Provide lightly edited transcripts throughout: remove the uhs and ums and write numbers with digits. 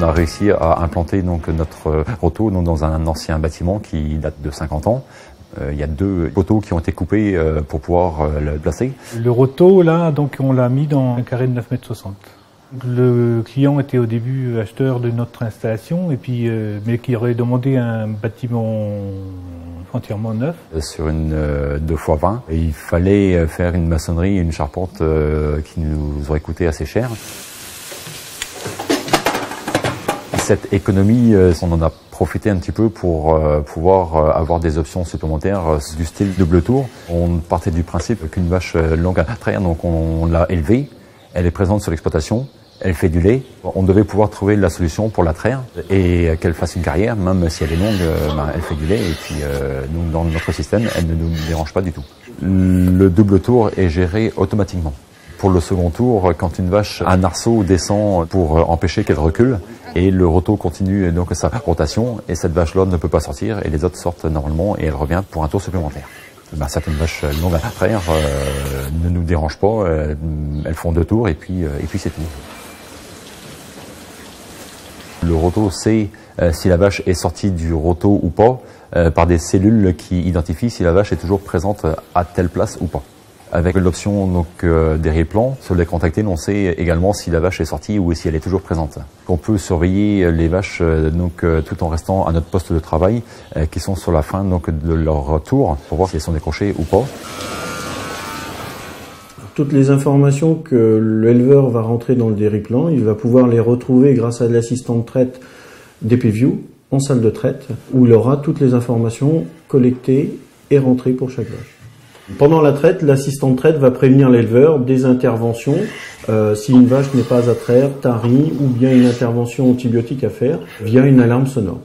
a réussi à implanter donc notre roto dans un ancien bâtiment qui date de 50 ans. Il y a 2 poteaux qui ont été coupés pour pouvoir le placer. Le roto, là, donc on l'a mis dans un carré de 9,60 m. Le client était au début acheteur de notre installation, et puis, mais qui aurait demandé un bâtiment entièrement neuf. Sur une 2x20, il fallait faire une maçonnerie et une charpente qui nous aurait coûté assez cher. Cette économie, on en a profité un petit peu pour pouvoir avoir des options supplémentaires du style double tour. On partait du principe qu'une vache longue à traire, donc on l'a élevée, elle est présente sur l'exploitation, elle fait du lait. On devait pouvoir trouver la solution pour la traire et qu'elle fasse une carrière, même si elle est longue, elle fait du lait, et puis nous, dans notre système, elle ne nous dérange pas du tout. Le double tour est géré automatiquement. Pour le second tour, quand une vache, un arceau descend pour empêcher qu'elle recule, et le roto continue donc sa rotation, et cette vache-là ne peut pas sortir, et les autres sortent normalement, et elle revient pour un tour supplémentaire. Certaines vaches longues à traire ne nous dérangent pas, elles font 2 tours, et puis c'est tout. Le roto sait si la vache est sortie du roto ou pas, par des cellules qui identifient si la vache est toujours présente à telle place ou pas. Avec l'option donc des replans sur les contactés, on sait également si la vache est sortie ou si elle est toujours présente. On peut surveiller les vaches tout en restant à notre poste de travail, qui sont sur la fin donc de leur tour, pour voir si elles sont décrochées ou pas. Toutes les informations que l'éleveur va rentrer dans le dériplan, il va pouvoir les retrouver grâce à l'assistant de traite DPView en salle de traite, où il aura toutes les informations collectées et rentrées pour chaque vache. Pendant la traite, l'assistant de traite va prévenir l'éleveur des interventions, si une vache n'est pas à traire, tarie, ou bien une intervention antibiotique à faire, via une alarme sonore.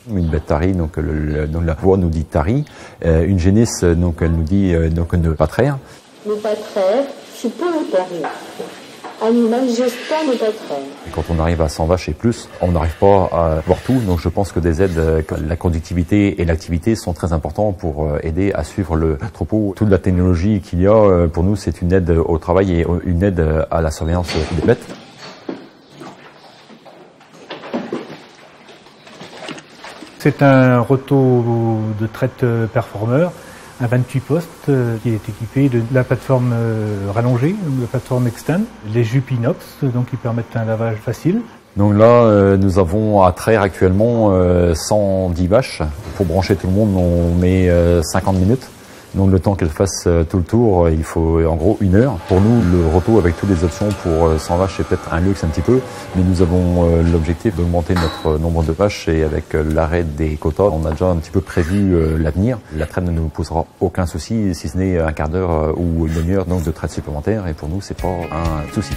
Une bête tarie, donc la voix nous dit tarie. Une génisse, donc elle nous dit ne pas traire. Ne pas traire, c'est pas le tarir. Animal gestant ne pas traire. Et quand on arrive à 100 vaches et plus, on n'arrive pas à voir tout. Donc je pense que des aides, la conductivité et l'activité sont très importants pour aider à suivre le troupeau. Toute la technologie qu'il y a, pour nous, c'est une aide au travail et une aide à la surveillance des bêtes. C'est un roto de traite performeur, un 28 postes qui est équipé de la plateforme rallongée, la plateforme externe, les jupes inox, donc qui permettent un lavage facile. Donc là, nous avons à traire actuellement 110 vaches. Pour brancher tout le monde, on met 50 minutes. Donc le temps qu'elle fasse tout le tour, il faut en gros 1 heure. Pour nous, le roto avec toutes les options pour 100 vaches, c'est peut-être un luxe un petit peu, mais nous avons l'objectif d'augmenter notre nombre de vaches, et avec l'arrêt des quotas, on a déjà un petit peu prévu l'avenir. La traite ne nous posera aucun souci, si ce n'est un quart d'heure ou une demi-heure de traite supplémentaire, et pour nous, c'est pas un souci.